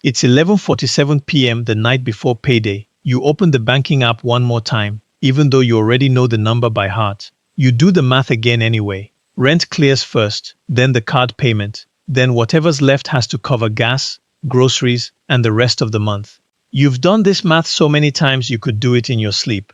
It's 11:47 p.m. the night before payday. You open the banking app one more time, even though you already know the number by heart. You do the math again anyway. Rent clears first, then the card payment, then whatever's left has to cover gas, groceries, and the rest of the month. You've done this math so many times you could do it in your sleep.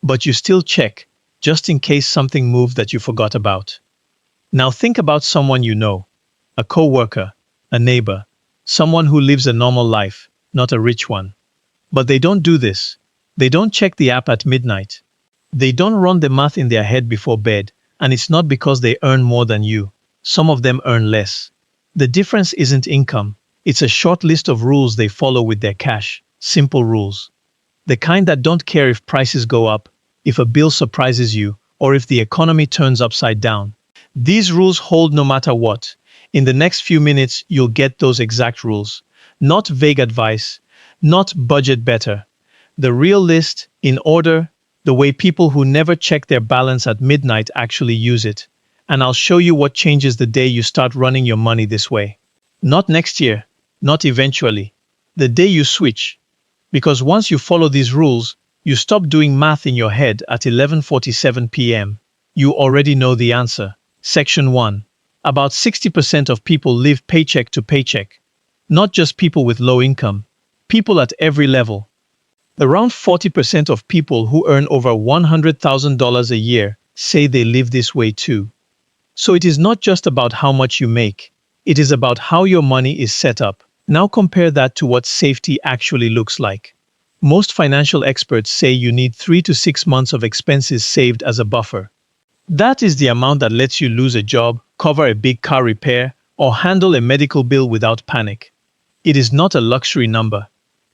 But you still check, just in case something moved that you forgot about. Now think about someone you know, a co-worker, a neighbor, someone who lives a normal life, not a rich one. But they don't do this. They don't check the app at midnight. They don't run the math in their head before bed, and it's not because they earn more than you. Some of them earn less. The difference isn't income. It's a short list of rules they follow with their cash. Simple rules. The kind that don't care if prices go up, if a bill surprises you, or if the economy turns upside down. These rules hold no matter what. In the next few minutes, you'll get those exact rules. Not vague advice, not budget better. The real list, in order, the way people who never check their balance at midnight actually use it. And I'll show you what changes the day you start running your money this way. Not next year, not eventually. The day you switch. Because once you follow these rules, you stop doing math in your head at 11:47 p.m. You already know the answer. Section 1. About 60% of people live paycheck to paycheck. Not just people with low income. People at every level. Around 40% of people who earn over $100,000 a year say they live this way too. So it is not just about how much you make. It is about how your money is set up. Now compare that to what safety actually looks like. Most financial experts say you need 3 to 6 months of expenses saved as a buffer. That is the amount that lets you lose a job, cover a big car repair, or handle a medical bill without panic. It is not a luxury number.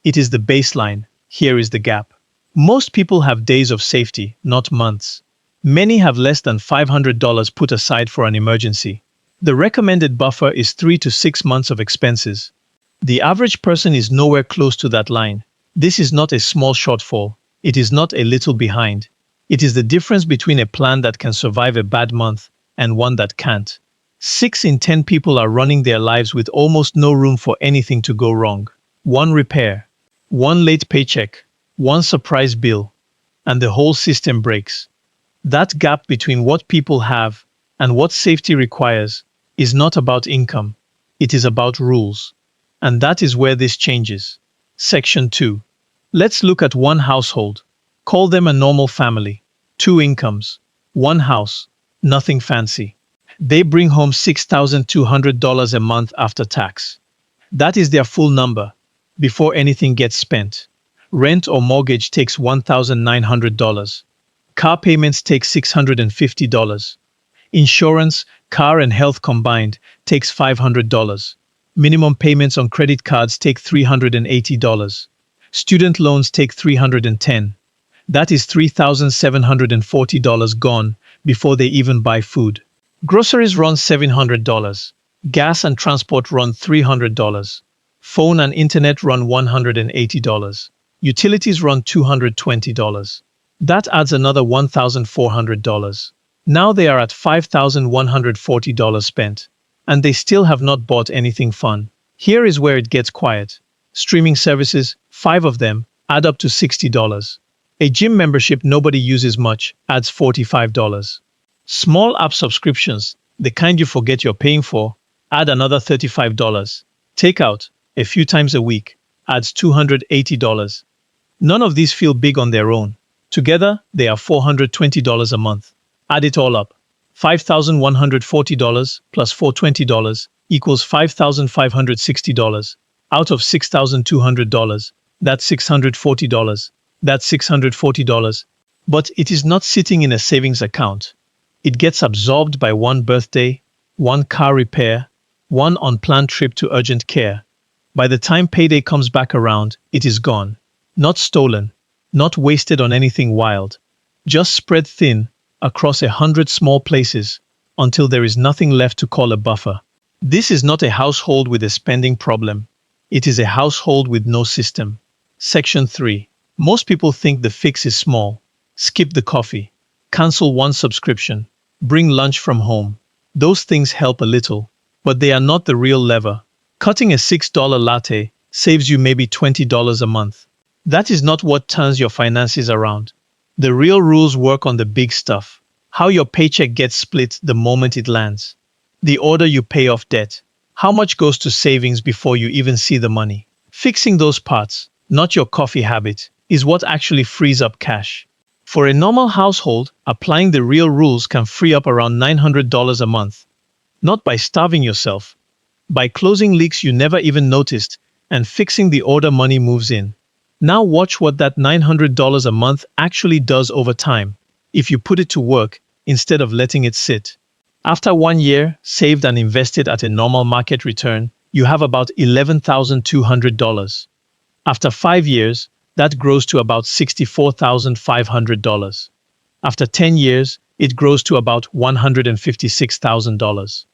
It is the baseline. Here is the gap. Most people have days of safety, not months. Many have less than $500 put aside for an emergency. The recommended buffer is 3 to 6 months of expenses. The average person is nowhere close to that line. This is not a small shortfall. It is not a little behind. It is the difference between a plan that can survive a bad month and one that can't. 6 in 10 people are running their lives with almost no room for anything to go wrong. One repair, one late paycheck, one surprise bill, and the whole system breaks. That gap between what people have and what safety requires is not about income. It is about rules. And that is where this changes. Section 2. Let's look at one household. Call them a normal family. 2 incomes. 1 house. Nothing fancy. They bring home $6,200 a month after tax. That is their full number, before anything gets spent. Rent or mortgage takes $1,900. Car payments take $650. Insurance, car and health combined, takes $500. Minimum payments on credit cards take $380. Student loans take $310. That is $3,740 gone before they even buy food. Groceries run $700. Gas and transport run $300. Phone and internet run $180. Utilities run $220. That adds another $1,400. Now they are at $5,140 spent. And they still have not bought anything fun. Here is where it gets quiet. Streaming services, 5 of them, add up to $60. A gym membership nobody uses much adds $45. Small app subscriptions, the kind you forget you're paying for, add another $35. Takeout, a few times a week, adds $280. None of these feel big on their own. Together, they are $420 a month. Add it all up. $5,140 plus $420 equals $5,560. Out of $6,200, that's $640. That's $640. But it is not sitting in a savings account. It gets absorbed by one birthday, one car repair, one unplanned trip to urgent care. By the time payday comes back around, it is gone. Not stolen, not wasted on anything wild. Just spread thin across 100 small places until there is nothing left to call a buffer. This is not a household with a spending problem. It is a household with no system. Section 3. Most people think the fix is small. Skip the coffee. Cancel one subscription. Bring lunch from home. Those things help a little, but they are not the real lever. Cutting a $6 latte saves you maybe $20 a month. That is not what turns your finances around. The real rules work on the big stuff. How your paycheck gets split the moment it lands. The order you pay off debt. How much goes to savings before you even see the money. Fixing those parts, not your coffee habit, is what actually frees up cash. For a normal household, applying the real rules can free up around $900 a month. Not by starving yourself, by closing leaks you never even noticed and fixing the order money moves in. Now watch what that $900 a month actually does over time, if you put it to work instead of letting it sit. After 1 year, saved and invested at a normal market return, you have about $11,200. After 5 years, that grows to about $64,500. After 10 years, it grows to about $156,000.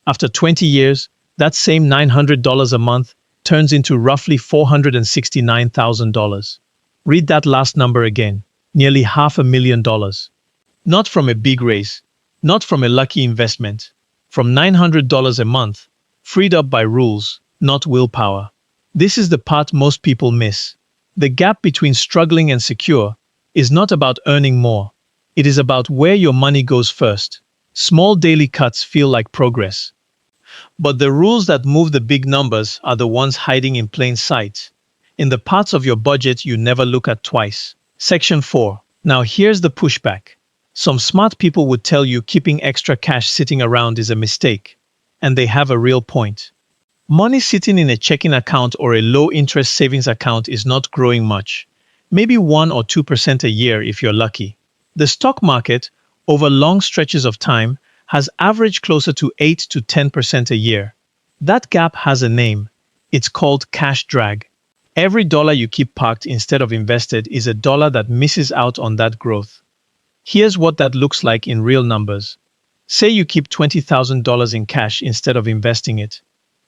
After 20 years, that same $900 a month turns into roughly $469,000. Read that last number again, nearly $500,000. Not from a big raise, not from a lucky investment, from $900 a month, freed up by rules, not willpower. This is the part most people miss. The gap between struggling and secure is not about earning more. It is about where your money goes first. Small daily cuts feel like progress. But the rules that move the big numbers are the ones hiding in plain sight, in the parts of your budget you never look at twice. Section 4. Now here's the pushback. Some smart people would tell you keeping extra cash sitting around is a mistake, and they have a real point. Money sitting in a checking account or a low-interest savings account is not growing much, maybe 1 or 2% a year if you're lucky. The stock market, over long stretches of time, has averaged closer to 8 to 10% a year. That gap has a name. It's called cash drag. Every dollar you keep parked instead of invested is a dollar that misses out on that growth. Here's what that looks like in real numbers. Say you keep $20,000 in cash instead of investing it.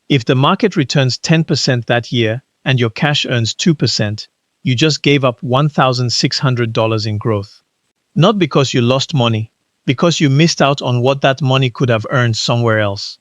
If the market returns 10% that year and your cash earns 2%, you just gave up $1,600 in growth. Not because you lost money, because you missed out on what that money could have earned somewhere else.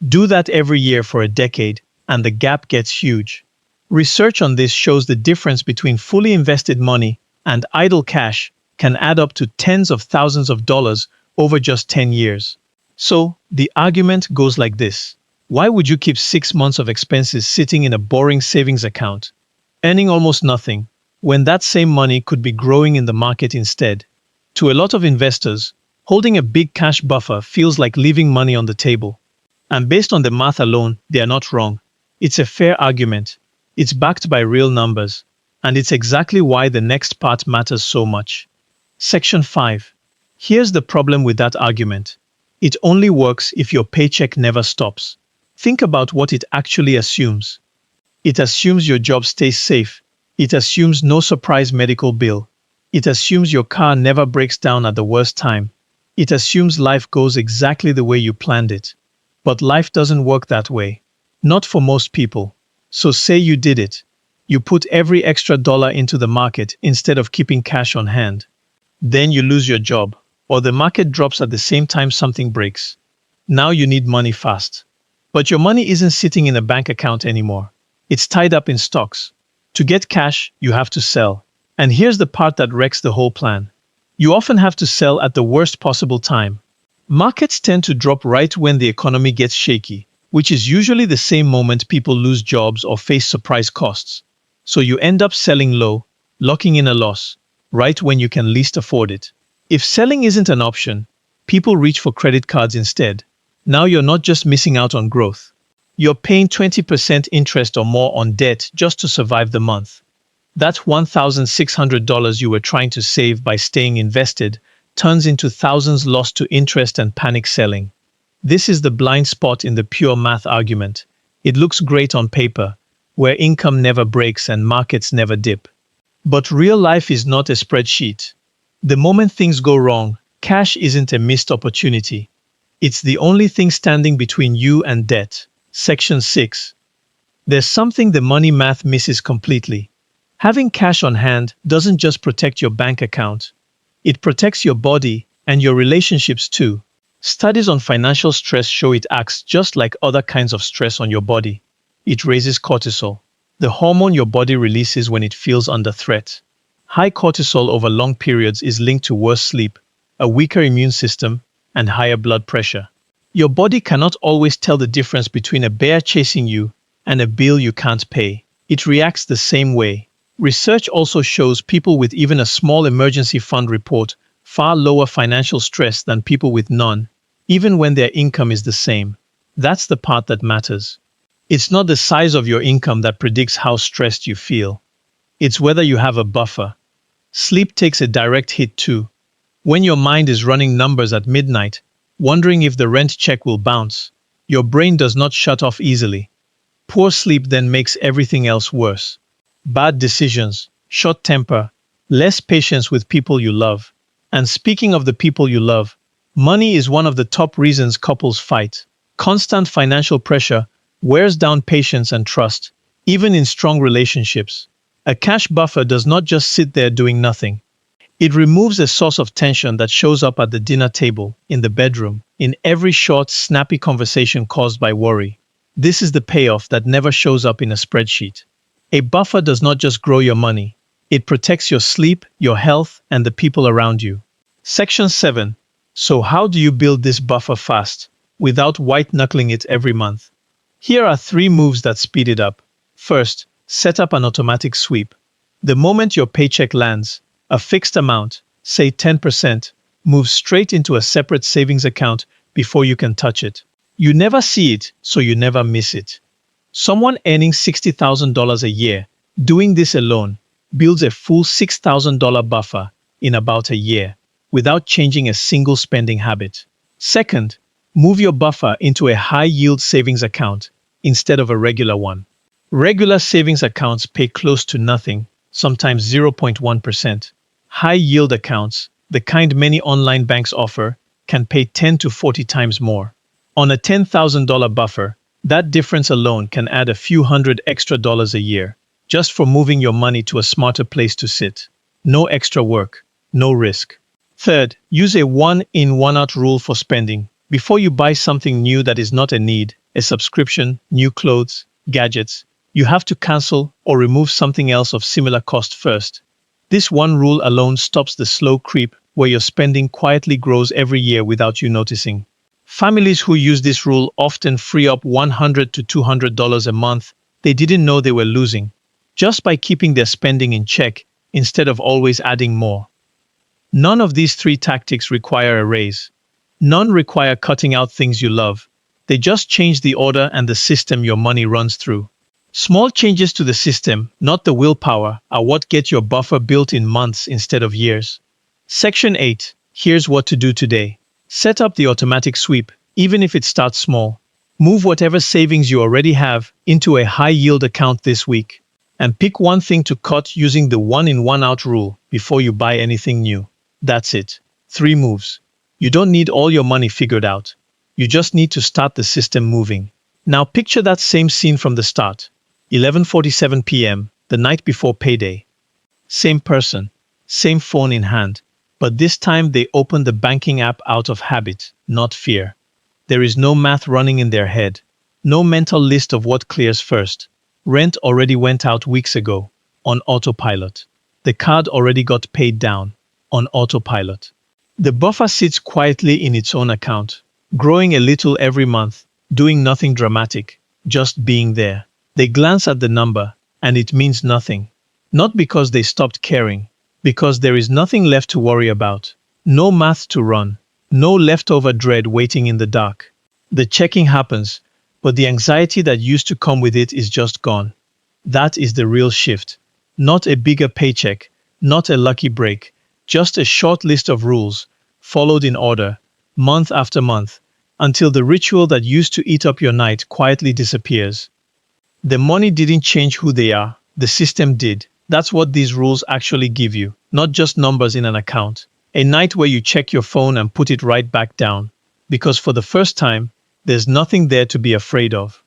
Do that every year for a decade, and the gap gets huge. Research on this shows the difference between fully invested money and idle cash can add up to tens of thousands of dollars over just 10 years. So, the argument goes like this. Why would you keep 6 months of expenses sitting in a boring savings account, earning almost nothing, when that same money could be growing in the market instead? To a lot of investors, holding a big cash buffer feels like leaving money on the table. And based on the math alone, they are not wrong. It's a fair argument. It's backed by real numbers. And it's exactly why the next part matters so much. Section 5. Here's the problem with that argument. It only works if your paycheck never stops. Think about what it actually assumes. It assumes your job stays safe. It assumes no surprise medical bill. It assumes your car never breaks down at the worst time. It assumes life goes exactly the way you planned it. But life doesn't work that way. Not for most people. So say you did it. You put every extra dollar into the market instead of keeping cash on hand. Then you lose your job, or the market drops at the same time something breaks. Now you need money fast. But your money isn't sitting in a bank account anymore. It's tied up in stocks. To get cash, you have to sell. And here's the part that wrecks the whole plan. You often have to sell at the worst possible time. Markets tend to drop right when the economy gets shaky, which is usually the same moment people lose jobs or face surprise costs. So you end up selling low, locking in a loss, right when you can least afford it. If selling isn't an option, people reach for credit cards instead. Now you're not just missing out on growth. You're paying 20% interest or more on debt just to survive the month. That $1,600 you were trying to save by staying invested turns into thousands lost to interest and panic selling. This is the blind spot in the pure math argument. It looks great on paper, where income never breaks and markets never dip. But real life is not a spreadsheet. The moment things go wrong, cash isn't a missed opportunity. It's the only thing standing between you and debt. Section 6. There's something the money math misses completely. Having cash on hand doesn't just protect your bank account. It protects your body and your relationships too. Studies on financial stress show it acts just like other kinds of stress on your body. It raises cortisol. the hormone your body releases when it feels under threat. High cortisol over long periods is linked to worse sleep, a weaker immune system, and higher blood pressure. Your body cannot always tell the difference between a bear chasing you and a bill you can't pay. It reacts the same way. Research also shows people with even a small emergency fund report far lower financial stress than people with none, even when their income is the same. That's the part that matters. It's not the size of your income that predicts how stressed you feel. It's whether you have a buffer. Sleep takes a direct hit too. When your mind is running numbers at midnight, wondering if the rent check will bounce, your brain does not shut off easily. Poor sleep then makes everything else worse. Bad decisions, short temper, less patience with people you love. And speaking of the people you love, money is one of the top reasons couples fight. Constant financial pressure wears down patience and trust, even in strong relationships. A cash buffer does not just sit there doing nothing. It removes a source of tension that shows up at the dinner table, in the bedroom, in every short, snappy conversation caused by worry. This is the payoff that never shows up in a spreadsheet. A buffer does not just grow your money. It protects your sleep, your health, and the people around you. Section 7. So how do you build this buffer fast, without white-knuckling it every month? Here are 3 moves that speed it up. First, set up an automatic sweep. The moment your paycheck lands, a fixed amount, say 10%, moves straight into a separate savings account before you can touch it. You never see it, so you never miss it. Someone earning $60,000 a year, doing this alone, builds a full $6,000 buffer in about a year, without changing a single spending habit. Second, move your buffer into a high-yield savings account instead of a regular one. Regular savings accounts pay close to nothing, sometimes 0.1%. High-yield accounts, the kind many online banks offer, can pay 10 to 40 times more. On a $10,000 buffer, that difference alone can add a few hundred extra dollars a year, just for moving your money to a smarter place to sit. No extra work, no risk. Third, use a one-in, one-out rule for spending. Before you buy something new that is not a need, a subscription, new clothes, gadgets, you have to cancel or remove something else of similar cost first. This one rule alone stops the slow creep where your spending quietly grows every year without you noticing. Families who use this rule often free up $100 to $200 a month they didn't know they were losing, just by keeping their spending in check instead of always adding more. None of these 3 tactics require a raise. None require cutting out things you love. They just change the order and the system your money runs through. Small changes to the system, not the willpower, are what get your buffer built in months instead of years. Section 8. Here's what to do today. Set up the automatic sweep, even if it starts small. Move whatever savings you already have into a high-yield account this week. And pick one thing to cut using the one-in, one-out rule before you buy anything new. That's it. 3 moves. You don't need all your money figured out. You just need to start the system moving. Now picture that same scene from the start. 11:47 p.m., the night before payday. Same person, same phone in hand, but this time they open the banking app out of habit, not fear. There is no math running in their head, no mental list of what clears first. Rent already went out weeks ago, on autopilot. The card already got paid down, on autopilot. The buffer sits quietly in its own account, growing a little every month, doing nothing dramatic, just being there. They glance at the number, and it means nothing. Not because they stopped caring, because there is nothing left to worry about. No math to run, no leftover dread waiting in the dark. The checking happens, but the anxiety that used to come with it is just gone. That is the real shift. Not a bigger paycheck, not a lucky break, just a short list of rules, followed in order, month after month, until the ritual that used to eat up your night quietly disappears. The money didn't change who they are, the system did. That's what these rules actually give you, not just numbers in an account. A night where you check your phone and put it right back down. Because for the first time, there's nothing there to be afraid of.